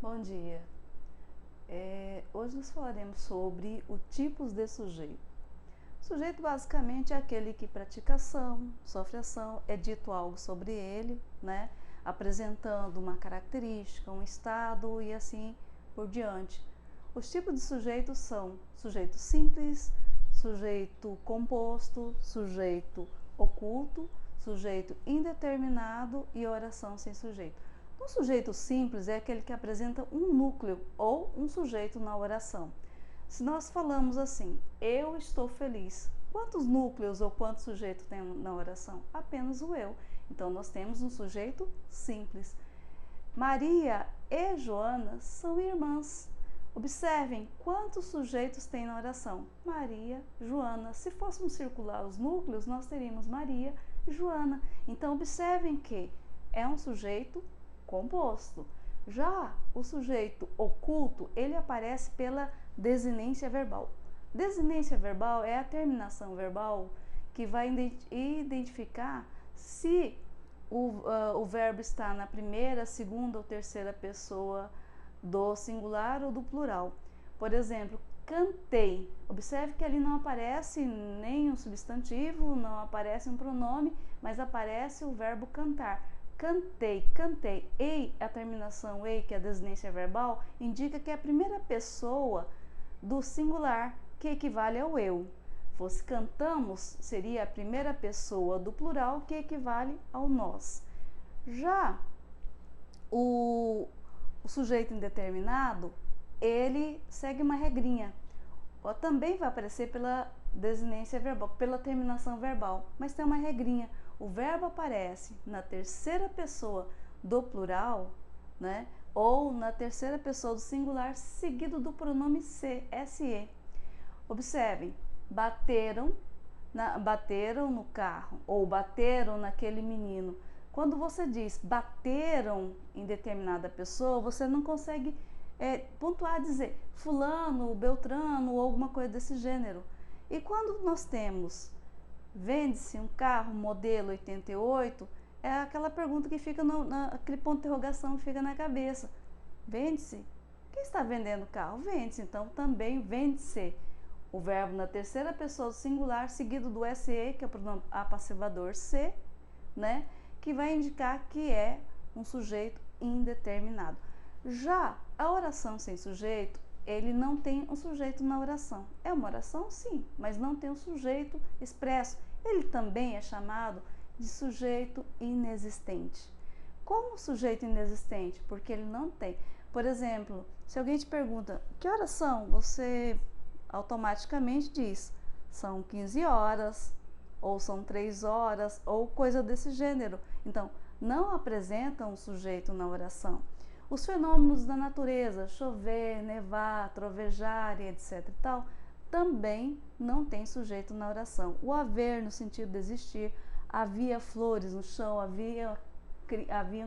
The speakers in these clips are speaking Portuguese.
Bom dia. Hoje nós falaremos sobre os tipos de sujeito. Sujeito basicamente é aquele que pratica ação, sofre ação, é dito algo sobre ele, né? Apresentando uma característica, um estado e assim por diante. Os tipos de sujeitos são sujeito simples, sujeito composto, sujeito oculto, sujeito indeterminado e oração sem sujeito. Um sujeito simples é aquele que apresenta um núcleo ou um sujeito na oração. Se nós falamos assim, eu estou feliz, quantos núcleos ou quantos sujeitos tem na oração? Apenas o eu. Então nós temos um sujeito simples. Maria e Joana são irmãs. Observem quantos sujeitos tem na oração. Maria, Joana. Se fôssemos circular os núcleos, nós teríamos Maria e Joana. Então observem que é um sujeito composto. Já o sujeito oculto, ele aparece pela desinência verbal. Desinência verbal é a terminação verbal que vai identificar se o verbo está na primeira, segunda ou terceira pessoa do singular ou do plural. Por exemplo, cantei. Observe que ali não aparece nem um substantivo, não aparece um pronome, mas aparece o verbo cantar. Cantei, cantei. Ei, a terminação ei, que é a desinência verbal, indica que é a primeira pessoa do singular, que equivale ao eu. Fosse cantamos, seria a primeira pessoa do plural, que equivale ao nós. Já o sujeito indeterminado, ele segue uma regrinha. Também vai aparecer pela desinência verbal, pela terminação verbal, mas tem uma regrinha. O verbo aparece na terceira pessoa do plural, né? Ou na terceira pessoa do singular, seguido do pronome se. Observem, bateram no carro ou bateram naquele menino. Quando você diz bateram em determinada pessoa, você não consegue pontuar, dizer fulano, beltrano ou alguma coisa desse gênero. E quando nós temos vende-se um carro modelo 88, é aquela pergunta que fica aquele ponto de interrogação que fica na cabeça. Vende-se? Quem está vendendo o carro? Vende-se. Então também vende-se. O verbo na terceira pessoa do singular, seguido do se, que é o pronome apassivador se, né? Que vai indicar que é um sujeito indeterminado. Já a oração sem sujeito, ele não tem um sujeito na oração. É uma oração, sim, mas não tem um sujeito expresso. Ele também é chamado de sujeito inexistente. Como sujeito inexistente? Porque ele não tem. Por exemplo, se alguém te pergunta, que horas são? Você automaticamente diz, são 15 horas, ou são 3 horas, ou coisa desse gênero. Então, não apresenta um sujeito na oração. Os fenômenos da natureza, chover, nevar, trovejar e etc. e tal, também não tem sujeito na oração. O haver, no sentido de existir, havia flores no chão, havia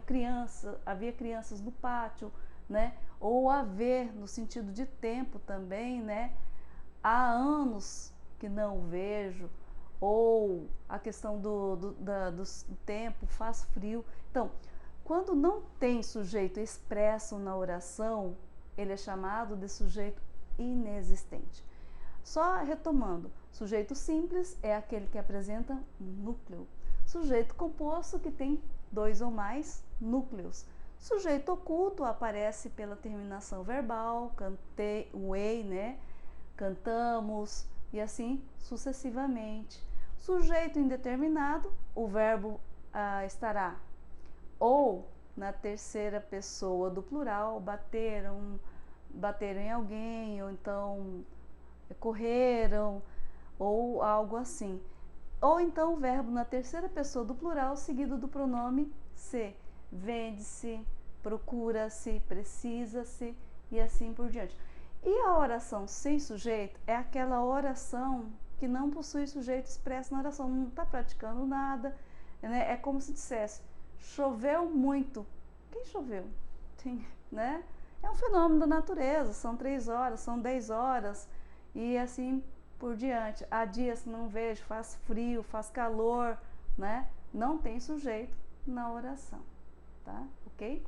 crianças no pátio, né? Ou haver, no sentido de tempo também, né? Há anos que não o vejo, ou a questão do tempo, faz frio. Então, quando não tem sujeito expresso na oração, ele é chamado de sujeito inexistente. Só retomando, sujeito simples é aquele que apresenta um núcleo. Sujeito composto que tem 2 ou mais núcleos. Sujeito oculto aparece pela terminação verbal, cantei, o ei, né? Cantamos e assim sucessivamente. Sujeito indeterminado, o verbo estará ou na terceira pessoa do plural, bateram em alguém, ou então correram, ou algo assim. Ou então o verbo na terceira pessoa do plural, seguido do pronome se. Vende-se, procura-se, precisa-se e assim por diante. E a oração sem sujeito é aquela oração que não possui sujeito expresso na oração, não está praticando nada, né? É como se dissesse, choveu muito. Quem choveu? Sim, né? É um fenômeno da natureza, são 3 horas, são 10 horas e assim por diante. Há dias que não vejo, faz frio, faz calor, né? Não tem sujeito na oração, tá? Ok?